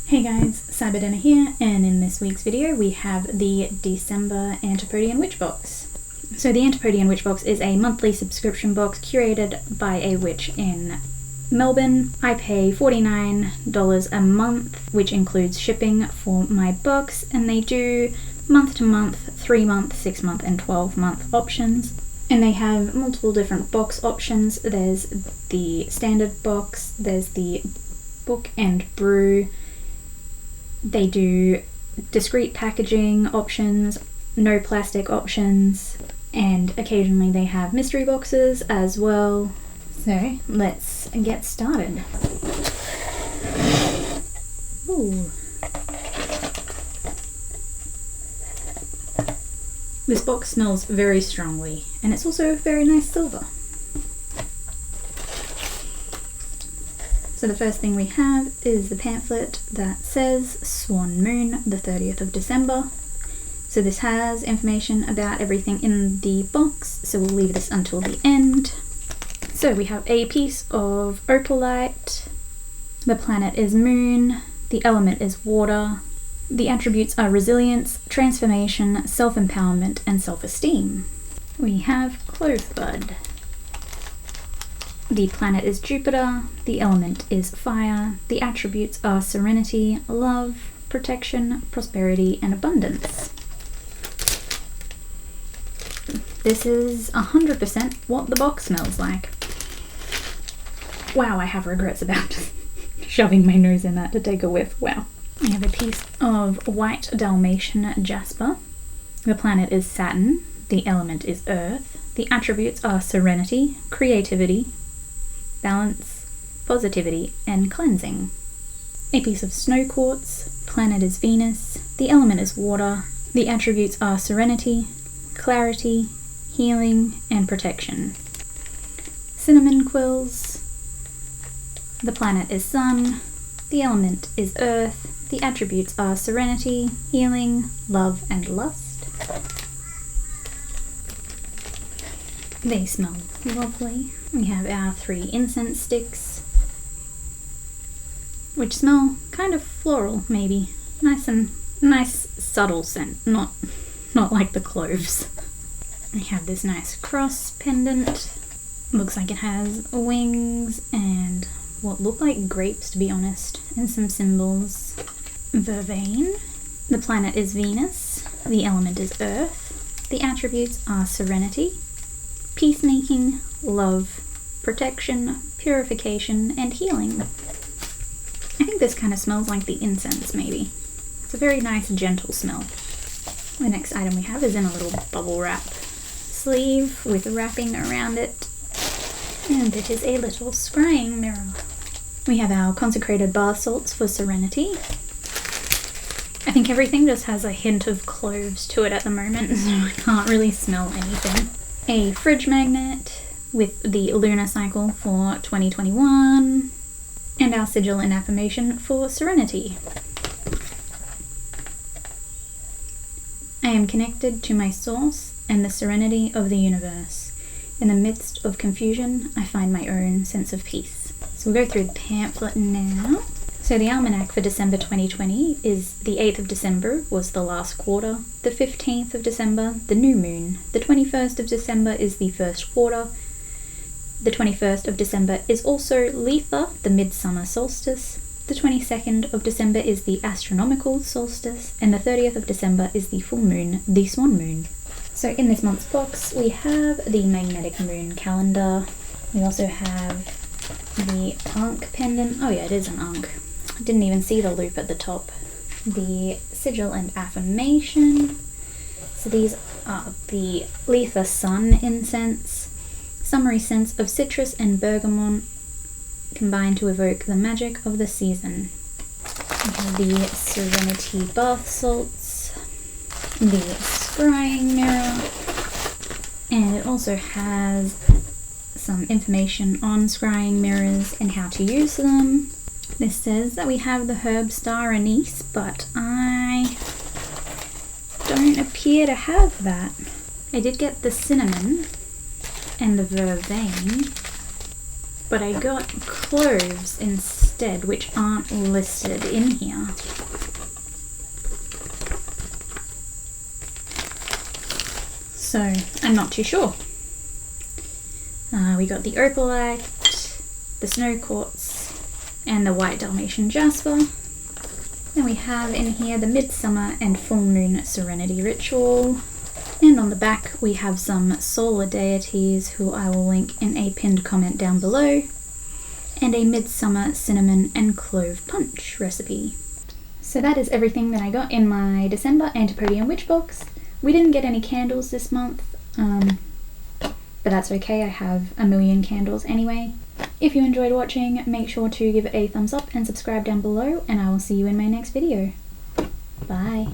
Hey guys, Cyberdinner here, and in this week's video we have the December Antipodean Witch Box. So the Antipodean Witch Box is a monthly subscription box curated by a witch in Melbourne. I pay $49 a month, which includes shipping for my box, and they do month to month, 3 month, 6 month and 12 month options. And they have multiple different box options. There's the standard box, there's the book and brew. They do discreet packaging options, no plastic options, and occasionally they have mystery boxes as well. So let's get started. Ooh. This box smells very strongly, and it's also very nice silver. So the first thing we have is the pamphlet that says Swan Moon, the 30th of December. So this has information about everything in the box, so we'll leave this until the end. So we have a piece of opalite, the planet is moon, the element is water, the attributes are resilience, transformation, self-empowerment and self-esteem. We have clovebud. The planet is Jupiter, the element is fire, the attributes are serenity, love, protection, prosperity, and abundance. This is 100% what the box smells like. Wow, I have regrets about shoving my nose in that to take a whiff. Wow. I have a piece of white Dalmatian jasper. The planet is Saturn, the element is earth, the attributes are serenity, creativity, balance, positivity, and cleansing. A piece of snow quartz, planet is Venus, the element is water, the attributes are serenity, clarity, healing, and protection. Cinnamon quills, the planet is sun, the element is earth, the attributes are serenity, healing, love, and lust. They smell lovely. We have our 3 incense sticks, which smell kind of floral, maybe. Nice subtle scent, not like the cloves. We have this nice cross pendant. Looks like it has wings and what look like grapes, to be honest, and some symbols. Vervain. The planet is Venus, the element is earth, the attributes are serenity, peacemaking, love, protection, purification, and healing. I think this kind of smells like the incense, maybe. It's a very nice, gentle smell. The next item we have is in a little bubble wrap sleeve with wrapping around it, and it is a little scrying mirror. We have our consecrated bath salts for serenity. I think everything just has a hint of cloves to it at the moment, so I can't really smell anything. A fridge magnet with the lunar cycle for 2021, and our sigil and affirmation for serenity. I am connected to my source and the serenity of the universe. In the midst of confusion, I find my own sense of peace. So we'll go through the pamphlet now. So the almanac for December 2020 is the 8th of December was the last quarter, the 15th of December, the new moon, the 21st of December is the first quarter, the 21st of December is also Letha, the midsummer solstice, the 22nd of December is the astronomical solstice, and the 30th of December is the full moon, the swan moon. So in this month's box we have the magnetic moon calendar. We also have the Ankh pendant. Oh yeah, it is an Ankh. I didn't even see the loop at the top. The sigil and affirmation. So these are the Letha Sun incense. Summary scents of citrus and bergamot combine to evoke the magic of the season. We have the Serenity bath salts, the scrying mirror, and it also has some information on scrying mirrors and how to use them. This says that we have the herb star anise, but I don't appear to have that. I did get the cinnamon and the vervain, but I got cloves instead. instead, which aren't listed in here. So I'm not too sure. We got the opalite, the snow quartz, and the white Dalmatian jasper. Then we have in here the midsummer and full moon serenity ritual. And on the back we have some solar deities who I will link in a pinned comment down below, and a midsummer cinnamon and clove punch recipe. So that is everything that I got in my December Antipodean witch box. We didn't get any candles this month, but that's okay, I have a million candles anyway. If you enjoyed watching, make sure to give it a thumbs up and subscribe down below, and I will see you in my next video. Bye.